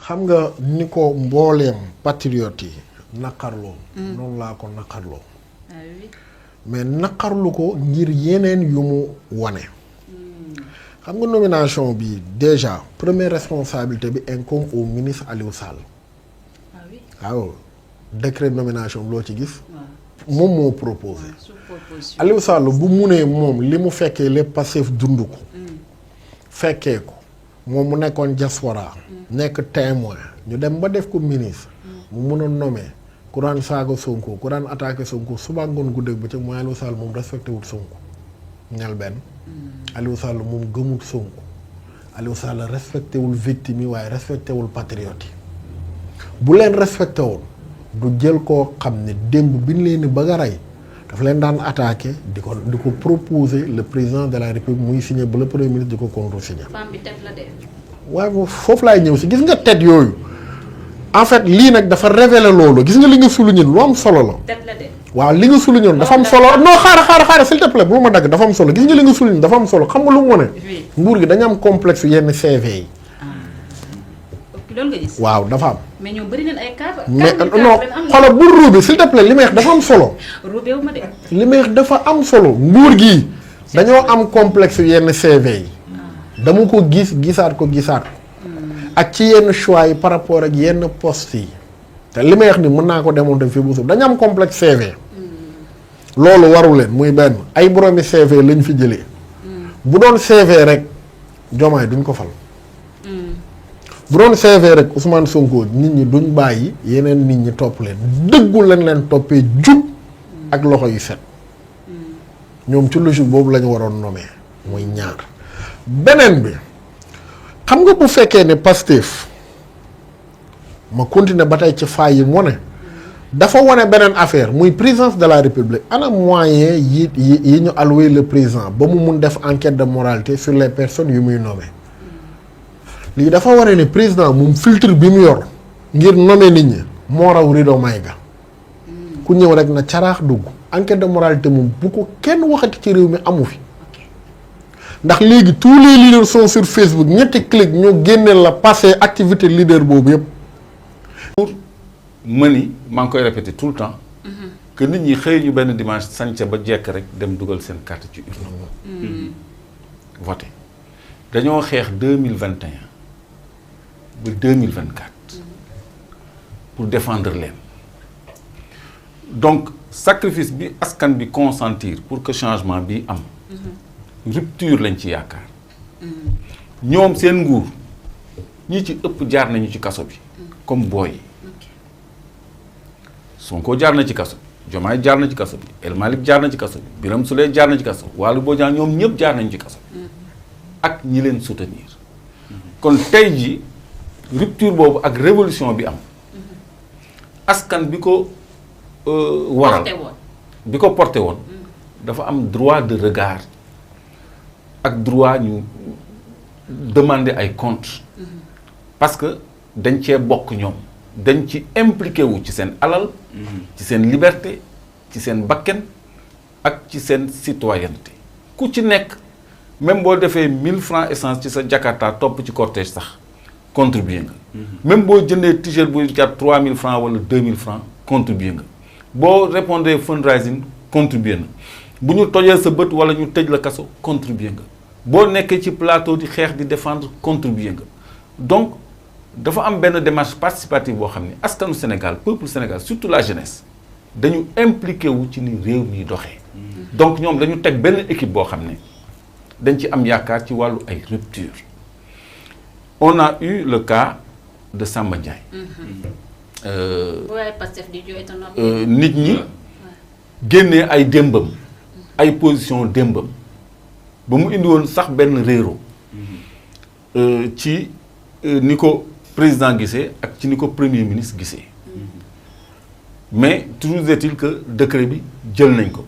xam nga ni ko mbooleem patriote yi naqarloo. noonu laa ko naqarloo. mais naqarlu ko ngir yeneen yu mu wane. xam nga nomination bi déjà première responsabilité bi incombe au ministre Aliou Sall. waaw décret de nomination loo ci gis. moom moo proposé. Aliou Sall bu munee moom li mu fekkee lépp Pastef dund ko. fekkee ko moom mu nekkoon diaspora. nekk témoin ñu dem ba def ko ministre. mu mun a nommer ku daan saaga Sonko ku daan attaqué Sonko suba ngoon guddeeg bëccëg mooy Aliou Sall moom respecté wut Sonko. ñal benn. Aliou Sall moom gëmut Sonko. Aliou Sall respecté wul victime yi waaye respecté wul patriote yi. bu leen respecté woon du jël koo xam ne démb bi ñu leen di bëgg a rey dafa leen daan attaqué di ko proposer le président de la république muy signé ba le premier ministre di ko contre-signé. femme bi tête la de. waaye foofu laay ñëw si gis nga tête yooyu en fait lii nag dafa révéler loolu gis nga li nga souligné lu am solo la. tête la de. waaw li nga souligné dafa am solo non xaaral s'il te plaît bu ma dagg dafa am solo gis nga li nga souligné dafa am solo xam nga lu mu wane. nguur gi dañu am complexe yenn CV yi. loolu nga gis. waaw dafa am. mais ñoom bëri nañ ay cas. mais non xoolal bu ruube s'il te plaît li may wax dafa am solo. ruube wu ma de. li may wax dafa am solo nguur gi dañoo am complexe yenn CV yi. dama ko gisaat ko. ak ci yenn choix yi par rapport ak yenn poste yi. te li may wax ni mën naa ko démontrer fii bu suuf dañu am complexe CV. loolu waru leen muy benn ay boroomi CV lañ fi jëlee. bu doon CV rek Diomaye duñ ko fal. bu doon CV rek Ousmane Sonko nit ñi duñ bàyyi yeneen nit ñi topp leen dëggu leen toppee jub ak loxo yu set ñoom ci logique boobu la ñu waroon nommer muy ñaar beneen bi xam nga bu fekkee ne Pastef ma continuer ba tey ci faay yi mu ne dafa wane beneen affaire muy présidence de la république ana moyen yi ñu alloué le président ba mu mun def enquête de moralité sur les personnes yu muy nommer lii dafa waree ne président moom filtre bi mu yor ngir nommer nit ñi moo raw rido may ga ku ñëw rek na caraax dugg enquête de moralité moom bu ko kenn waxati ci réew mi amu fi ndax léegi tous les leaders sont sur Facebook ñetti clic ñoo génneel la passé activité leader boobu yëpp. pour mëni maa ngi koy répéter tout le temps que nit ñi xëy ñu benn dimanche sañca ba jekk rek dem dugal seen carte ci urne voté dañoo xeex 2021 ba 2024 pour défendre leen donc sacrifice bi askan bi consentir pour que changement bi am rupture lañ ci yaakaar ñoom seen nguur ñi ci ëpp jaar nañu ci kaso bi comme booy yi Sonko jaar na ci kaso bi Diomaye jaar na ci kaso bi El Malick jaar na ci kaso bi Birame Souleye jaar na ci kaso bi Waly Bodian ñoom ñëpp jaar nañu ci kaso bi ak ñi leen soutenir kon tey ji rupture boobu ak révolution bi am askan bi ko waral bi ko porté woon dafa am droit de regard ak droit ñu demander ay comptes parce que dañ cee bokk ñoom dañ ci impliqué wu ci seen alal ci seen liberté ci seen bakken ak ci seen citoyenneté ku ci nekk même boo defee 1000 francs essence ci sa Jakarta topp ci cortège sax contribuer nga même boo jëndee t-shirt buy jar 3000 francs wala 2000 francs contribuer nga boo répondre fundraising contribuer na bu ñu tojee sa bët wala ñu tëj la kaso contribuer nga boo nekkee ci plateau di xeex di défendre contribuer nga donc dafa am benn démarche participative boo xam ne askanu Sénégal peuple Sénégal surtout la jeunesse dañu impliqué wu ci ni réew mi doxee donc ñoom dañu teg benn équipe boo xam ne dañ ci am yaakaar ci wàllu ay rupture on a eu le cas de Samba Ndiaye nit ñi génnee ay démbam ay position démbam ba mu indi woon sax benn réero ci ni ko président gisee ak ci ni ko premier ministre gisee mais toujours est-il que décret bi jël nañ ko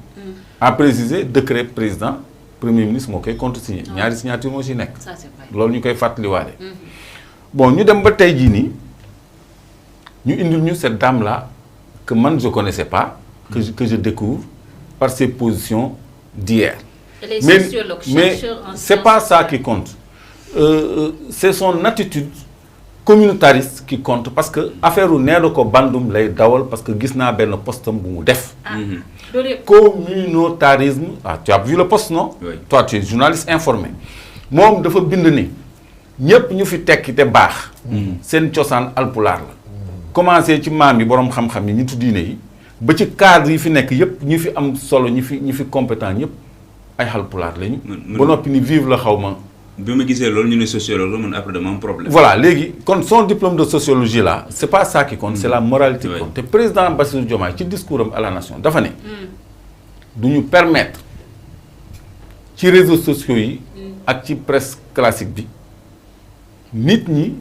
à préciser décret président premier ministre moo koy contresigné ñaari signature moo ci nekk loolu ñu koy fàttaliwaale bon ñu dem ba tey jii nii ñu indil ñu cette dame là que man je connaissais pas que je découvre par ses positions d'hier mais c'est pas ça qui compte c'est son attitude communautariste qui compte parce que affaire u nee ko bandum lay dawal parce que gis naa benn postam bu mu def. Communautarisme tu as vu le poste non. Oui. Toi tu es journaliste informé moom dafa bind ni ñëpp ñu fi tekki te baax. seen cosaan alpulaar la. commencé ci maam yi borom xam-xam yi nitu diine yi ba ci cadre yi fi nekk yëpp ñi fi am solo ñi fi compétent ñëpp ay alpulaar lañu. ba noppi ni vive la xaw ma. bi ma gisee loolu ñu ne sociologue la man après dama am problème. Voilà léegi kon son diplôme de sociologie là c'est pas ça qui compte c'est la moralité qui compte te président Bassirou Diomaye ci discours am à la nation dafa ne. du ñu permettre ci réseaux sociaux yi. ak ci presse classique bi nit ñi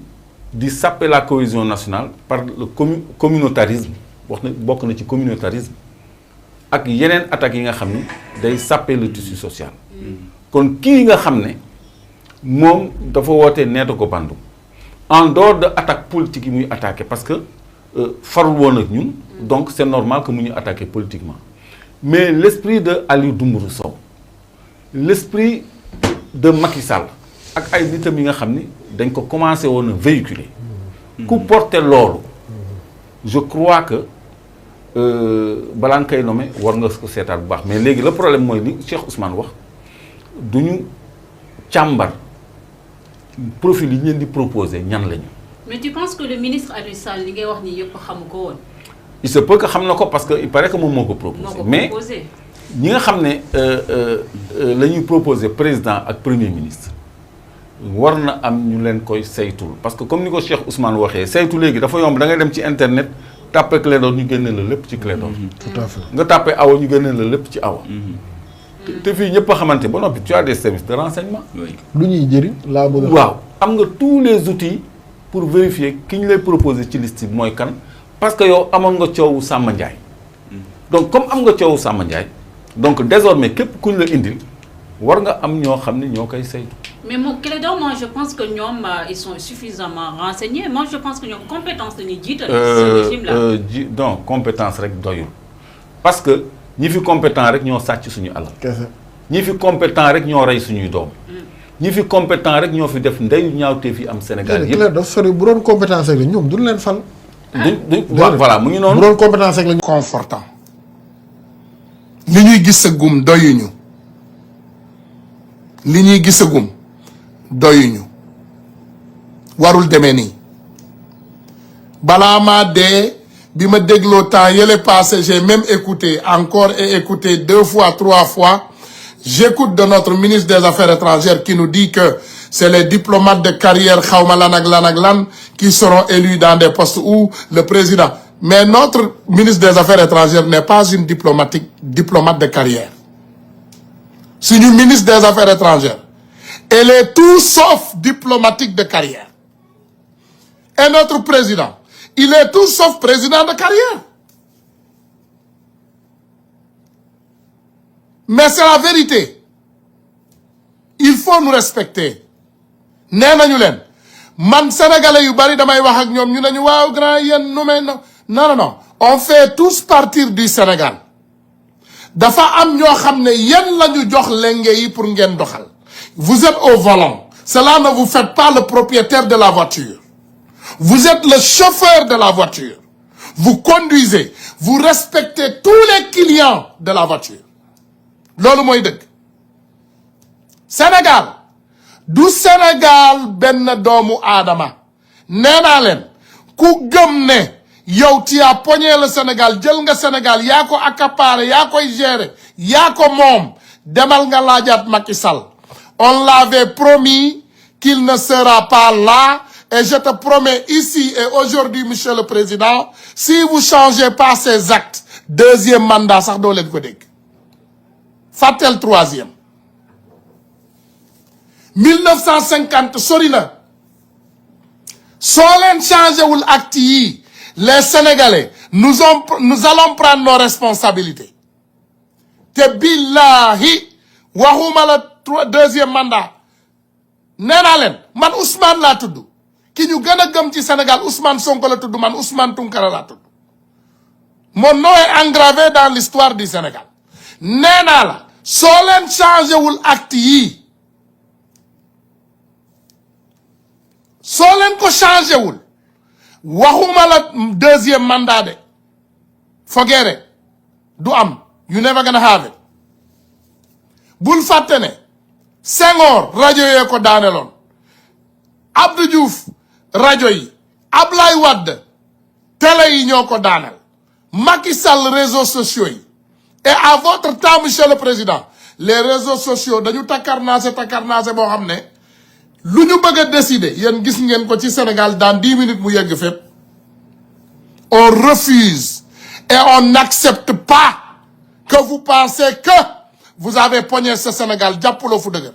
di saper la cohésion nationale par le communautarisme wax na bokk na ci communautarisme ak yeneen attaques yi nga xam ni day saper le tissu social. kon kii nga xam ne. moom dafa woote neeta ko bandu en dehors de attaque politique yi muy attaqué parce que farul woon ak ñun donc c'est normal que mu ñu attaqué politiquement mais l'esprit de Aliou Dembourou Sow l'esprit de Macky Sall ak ay nitam yi nga xam ni dañ ko commencé woon a véhiculer ku porter loolu je crois que balaa nga koy nommé war nga ko seetaat bu baax mais léegi le problème mooy li Cheikh Ousmane wax du ñu càmbar profil yi ñu leen di proposer ñan lañu. mais tu penses que le ministre Aliou Sall li ngay wax ni yëpp xamu ko woon. il se peut que xam na ko parce que il paraît que moom moo ko proposé. mais ñi nga xam ne la ñuy proposer président ak premier ministre war na am ñu leen koy saytul parce que comme ni ko Cheikh Ousmane waxee saytu léegi dafa yomb da ngay dem ci internet tàppe Clédor ñu génne la lépp ci Clédor. tout à fait nga tàppe Awa ñu génne la lépp ci Awa. te fii ñëpp a xamante ba noppi tu as des services de renseignement. lu ñuy jëriñ laa bëgg waaw am nga tous les outils pour vérifier ki ñu lay proposer ci liste bi mooy kan parce que yow amoon nga coowu Samba Ndiaye. donc comme am nga coowu Samba Ndiaye donc désormais képp ku ñu la indil war nga am ñoo xam ne ñoo koy saytu. mais mon Clédor moi je pense que ñoom ils sont suffisamment renseignés moi je pense que ñoom compétence la ñuy jiital. ce régime là non compétence rek doyul parce que. ñi fi compétent rek ñoo sàcc suñu alal. ñi fi compétent rek ñoo rey suñuy doom. ñi fi compétent rek ñoo fi def ndeyu ñaawtee fi am Sénégal yëpp. dafa sori bu doon compétence rek la ñoom duñ leen fal. voilà mu ngi noonu. bu doon compétence rek la ñu. confortant li ñuy gisagum doyuñu li ñuy gisagum doyuñu warul demee nii balaa maa dee. bi ma dégloo temps yële passé j'ai même écouté encore et écouté 2 fois 3 fois j'écoute de notre ministre des Affaires étrangères qui nous dit que c'est les diplomates de carrière xawma lan ak lan qui seront élus dans des postes où le président mais notre ministre des Affaires étrangères n'est pas une diplomate de carrière suñu ministre des Affaires étrangères elle est tout sauf diplomatique de carrière et notre président il est tout sauf président de carrière. Mais c'est la vérité. Il faut nous respecter. nee nañu leen man sénégalais yu bari damay wax ak ñoom ñu nañu waaw grand yéen nu may non. on fait tous partir du Sénégal. dafa am ñoo xam ne yéen la ñu jox lenge yi pour ngeen doxal. vous êtes au volant. cela ne vous fait pas le propriétaire de la voiture. Vous êtes le chauffeur de la voiture. Vous conduisez. Vous respectez tous les clients de la voiture. loolu mooy dëgg. Sénégal du Sénégal benn doomu aadama. nee naa leen ku gëm ne yow tu as pogné le Sénégal jël nga Sénégal yaa ko accaparé yaa koy gérer yaa ko moom demal nga laajaat Macky Sall. on l'avait promis qu'il ne sera pas là. Et je te promets ici et aujourd'hui, monsieur le président, si vous changez pas ces actes, 2e mandat sax doo leen ko dégg. fàttel 3e. 1950 sori na. soo leen changé wul actes yi, les Sénégalais nous allons prendre nos responsabilités. te billahi waxuma la 2e mandat. nee naa leen man Ousmane laa tudd. ki ñu gën a gëm ci Sénégal Ousmane Sonko la tudd man Ousmane Tounkara laa tudd mon nom est engravé dans l'histoire du Sénégal nee naa la soo leen changé wul acte yi soo leen ko changé wul waxuma la deuxième mandat de forget it du am you never gonna have it bul fàtte ne Senghor rajo yee ko daaneloon Abdou Diouf rajo yi Ablaye Wade télé yi ñoo ko daaneel Macky Sall réseaux sociaux yi et à votre temps monsieur le président les réseaux sociaux dañu takkarnaase boo xam ne lu ñu bëgg a décider yéen gis ngeen ko ci Sénégal dans 10 minutes mu yegg fépp on refuse et on n'accepte pas que vous pensez que vous avez pogné ce Sénégal jàppaloo fu dëgër